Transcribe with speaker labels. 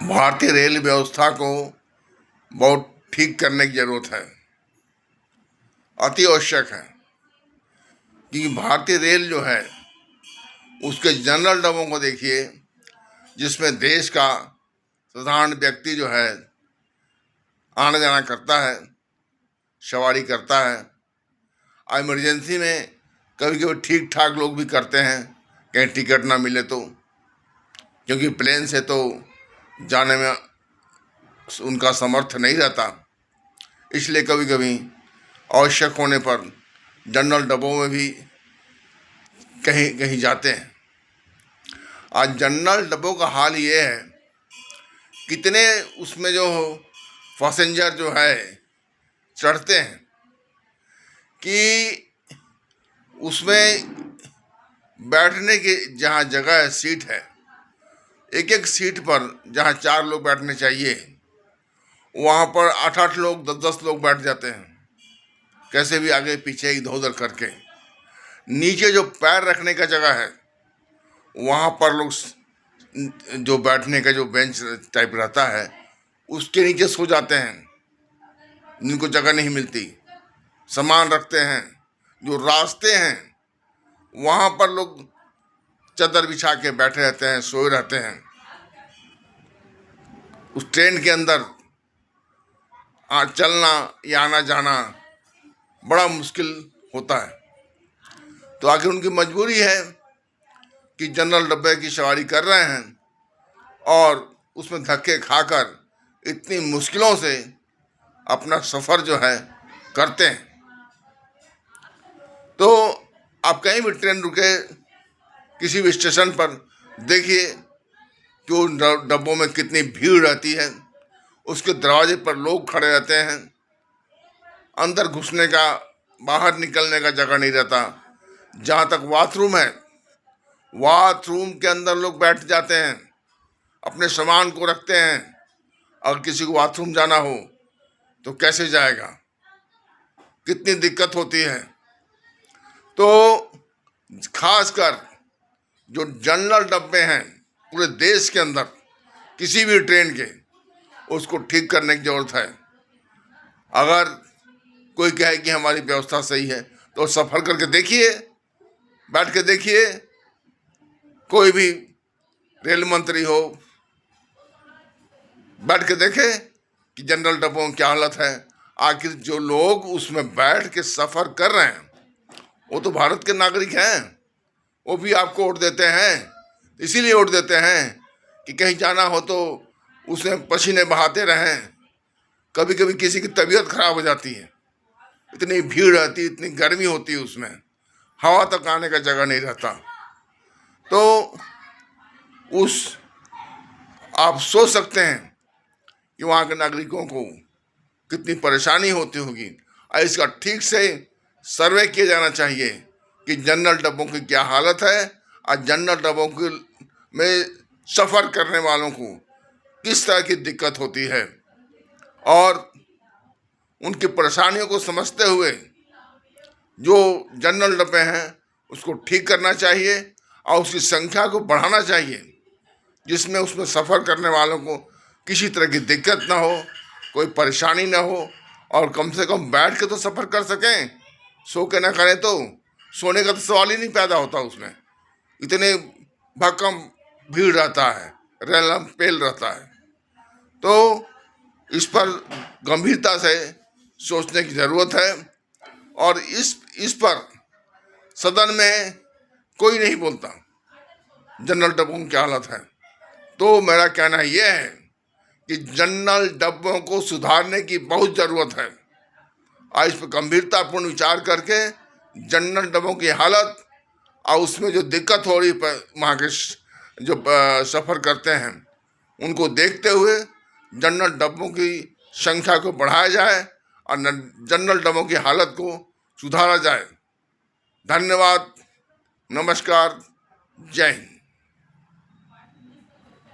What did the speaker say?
Speaker 1: भारतीय रेल व्यवस्था को बहुत ठीक करने की ज़रूरत है, अति आवश्यक है। क्योंकि भारतीय रेल जो है उसके जनरल डब्बों को देखिए, जिसमें देश का साधारण व्यक्ति जो है आना जाना करता है, सवारी करता है। इमरजेंसी में कभी कभी ठीक ठाक लोग भी करते हैं, कहीं टिकट ना मिले तो, क्योंकि प्लेन से तो जाने में उनका समर्थ नहीं रहता, इसलिए कभी कभी आवश्यक होने पर जनरल डब्बों में भी कहीं कहीं जाते हैं। आज जनरल डब्बों का हाल ये है, कितने उसमें जो पैसेंजर जो है चढ़ते हैं कि उसमें बैठने की जहाँ जगह है, सीट है, एक एक सीट पर जहाँ 4 लोग बैठने चाहिए वहाँ पर 8-8 लोग 10-10 लोग बैठ जाते हैं, कैसे भी आगे पीछे इधर उधर करके। नीचे जो पैर रखने का जगह है वहाँ पर लोग जो बैठने का जो बेंच टाइप रहता है उसके नीचे सो जाते हैं, जिनको जगह नहीं मिलती, सामान रखते हैं। जो रास्ते हैं वहाँ पर लोग चादर बिछा के बैठे रहते हैं, सोए रहते हैं। उस ट्रेन के अंदर चलना या आना जाना बड़ा मुश्किल होता है। तो आखिर उनकी मजबूरी है कि जनरल डब्बे की सवारी कर रहे हैं और उसमें धक्के खाकर इतनी मुश्किलों से अपना सफ़र जो है करते हैं। तो आप कहीं भी ट्रेन रुके, किसी भी स्टेशन पर देखिए कि उन डब्बों में कितनी भीड़ रहती है। उसके दरवाजे पर लोग खड़े रहते हैं, अंदर घुसने का बाहर निकलने का जगह नहीं रहता। जहाँ तक बाथरूम है, बाथरूम के अंदर लोग बैठ जाते हैं, अपने सामान को रखते हैं। अगर किसी को बाथरूम जाना हो तो कैसे जाएगा, कितनी दिक्कत होती है। तो खासकर जो जनरल डब्बे हैं पूरे देश के अंदर किसी भी ट्रेन के, उसको ठीक करने की ज़रूरत है। अगर कोई कहे कि हमारी व्यवस्था सही है तो सफ़र करके देखिए, बैठ के देखिए। कोई भी रेल मंत्री हो, बैठ के देखे कि जनरल डब्बों की क्या हालत है। आखिर जो लोग उसमें बैठ के सफ़र कर रहे हैं वो तो भारत के नागरिक हैं, वो भी आपको वोट देते हैं। इसीलिए वोट देते हैं कि कहीं जाना हो तो उसमें पसीने बहाते रहें। कभी कभी किसी की तबीयत खराब हो जाती है, इतनी भीड़ रहती है, इतनी गर्मी होती है, उसमें हवा तक आने का जगह नहीं रहता। तो आप सोच सकते हैं कि वहाँ के नागरिकों को कितनी परेशानी होती होगी। और इसका ठीक से सर्वे किया जाना चाहिए कि जनरल डब्बों की क्या हालत है और जनरल डब्बों के में सफ़र करने वालों को किस तरह की दिक्कत होती है, और उनकी परेशानियों को समझते हुए जो जनरल डब्बे हैं उसको ठीक करना चाहिए और उसकी संख्या को बढ़ाना चाहिए, जिसमें उसमें सफ़र करने वालों को किसी तरह की दिक्कत ना हो, कोई परेशानी ना हो, और कम से कम बैठ के तो सफ़र कर सकें। सो के ना करें तो सोने का तो सवाल ही नहीं पैदा होता। उसमें इतने भक्कम भीड़ रहता है, रेलम पेल रहता है। तो इस पर गंभीरता से सोचने की ज़रूरत है, और इस पर सदन में कोई नहीं बोलता जनरल डब्बों की क्या हालत है। तो मेरा कहना यह है कि जनरल डब्बों को सुधारने की बहुत ज़रूरत है। आज इस पर गंभीरतापूर्ण विचार करके जनरल डब्बों की हालत और उसमें जो दिक्कत हो रही है वहाँ के जो सफ़र करते हैं उनको देखते हुए जनरल डब्बों की संख्या को बढ़ाया जाए और जनरल डब्बों की हालत को सुधारा जाए। धन्यवाद, नमस्कार, जय हिंद।